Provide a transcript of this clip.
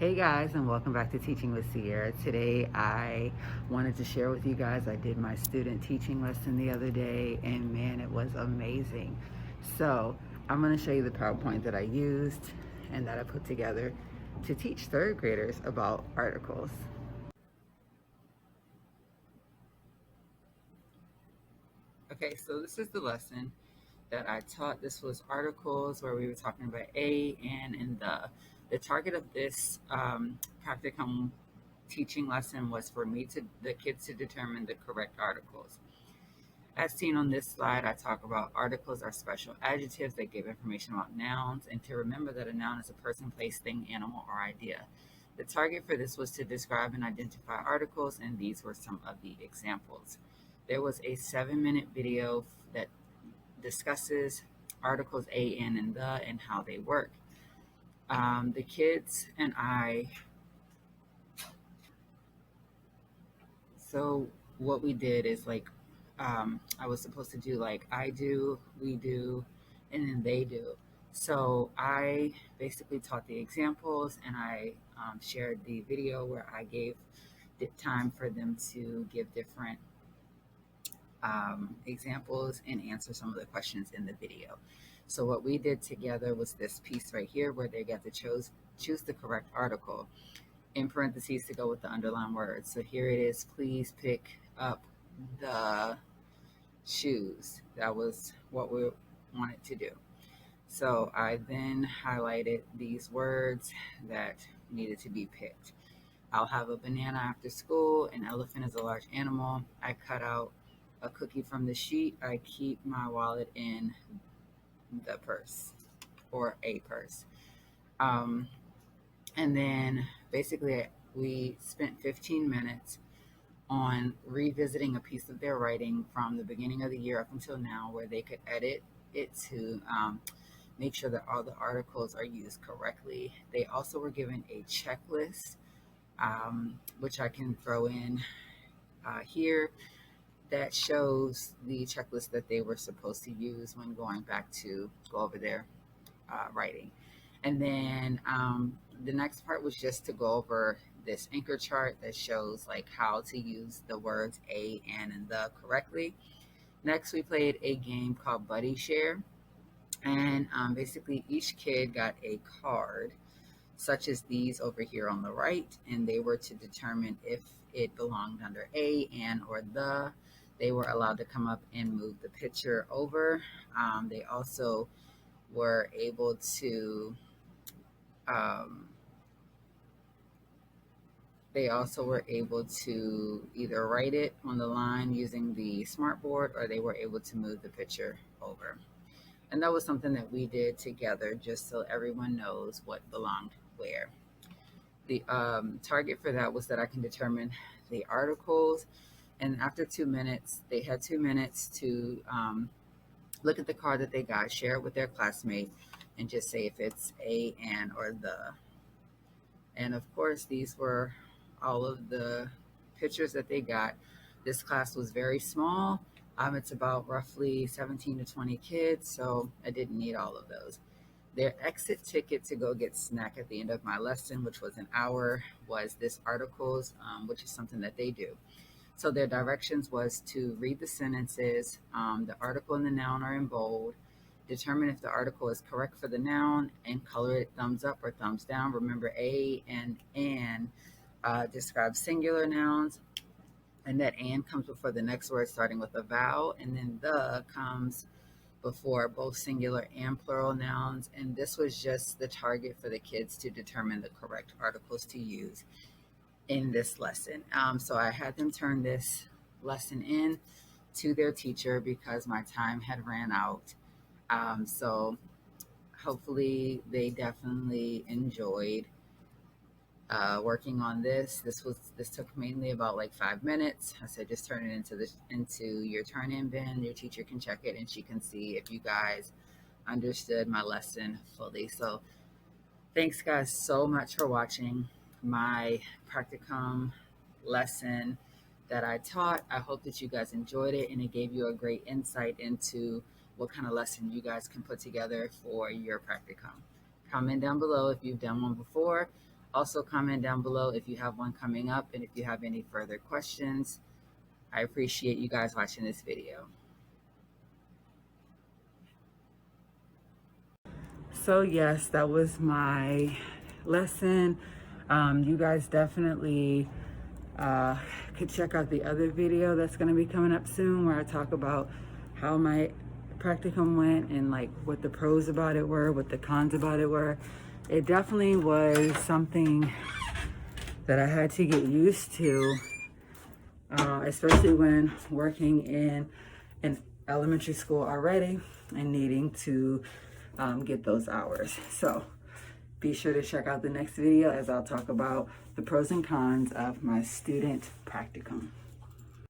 Hey guys, and welcome back to Teaching with Sierra. Today I wanted to share with you guys, I did my student teaching lesson the other day, and man, it was amazing. So I'm going to show you the PowerPoint that I used and that I put together to teach third graders about articles. Okay, so this is the lesson that I taught. This was articles where we were talking about a, and the. The target of this practicum teaching lesson was for me to the kids to determine the correct articles. As seen on this slide, I talk about articles are special adjectives that give information about nouns, and to remember that a noun is a person, place, thing, animal, or idea. The target for this was to describe and identify articles, and these were some of the examples. There was a 7-minute video that discusses articles a, and the, and how they work. The kids and so what we did is I was supposed to do like I do, we do, and then they do. So I basically taught the examples, and I shared the video where I gave time for them to give different examples and answer some of the questions in the video. So what we did together was this piece right here where they got to choose the correct article in parentheses to go with the underlined words. So here it is. Please pick up the shoes. That was what we wanted to do. So I then highlighted these words that needed to be picked. I'll have a banana after school. An elephant is a large animal. I cut out a cookie from the sheet. I keep my wallet in the purse or a purse. Um, and then basically, we spent 15 minutes on revisiting a piece of their writing from the beginning of the year up until now, where they could edit it to make sure that all the articles are used correctly. They also were given a checklist, which I can throw in here, that shows the checklist that they were supposed to use when going back to go over their writing. And then the next part was just to go over this anchor chart that shows like how to use the words a, and the correctly. Next, we played a game called Buddy Share. And basically, each kid got a card, such as these over here on the right, and they were to determine if it belonged under a, and, or the. They were allowed to come up and move the picture over. They also were able to um, either write it on the line using the smartboard, or they were able to move the picture over. And that was something that we did together just so everyone knows what belonged where. The target for that was that I can determine the articles. And after 2 minutes, they had 2 minutes to look at the card that they got, share it with their classmate, and just say if it's a, and, or the. And of course, these were all of the pictures that they got. This class was very small. It's about roughly 17 to 20 kids, so I didn't need all of those. Their exit ticket to go get snack at the end of my lesson, which was an hour, was this articles, which is something that they do. So their directions was to read the sentences. The article and the noun are in bold. Determine if the article is correct for the noun and color it thumbs up or thumbs down. Remember, a and describe singular nouns, and that and comes before the next word starting with a vowel, and then the comes before both singular and plural nouns. And this was just the target for the kids to determine the correct articles to use in this lesson. So I had them turn this lesson in to their teacher because my time had ran out. So hopefully they definitely enjoyed working on this. This took mainly about like 5 minutes. I said just turn it into your turn in bin. Your teacher can check it and she can see if you guys understood my lesson fully. So thanks guys so much for watching my practicum lesson that I taught. I hope that you guys enjoyed it and it gave you a great insight into what kind of lesson you guys can put together for your practicum. Comment down below if you've done one before. Also, comment down below if you have one coming up and if you have any further questions. I appreciate you guys watching this video. So yes, that was my lesson. You guys definitely could check out the other video that's going to be coming up soon, where I talk about how my practicum went and like what the pros about it were, what the cons about it were. It definitely was something that I had to get used to, especially when working in an elementary school already and needing to get those hours. So be sure to check out the next video as I'll talk about the pros and cons of my student practicum.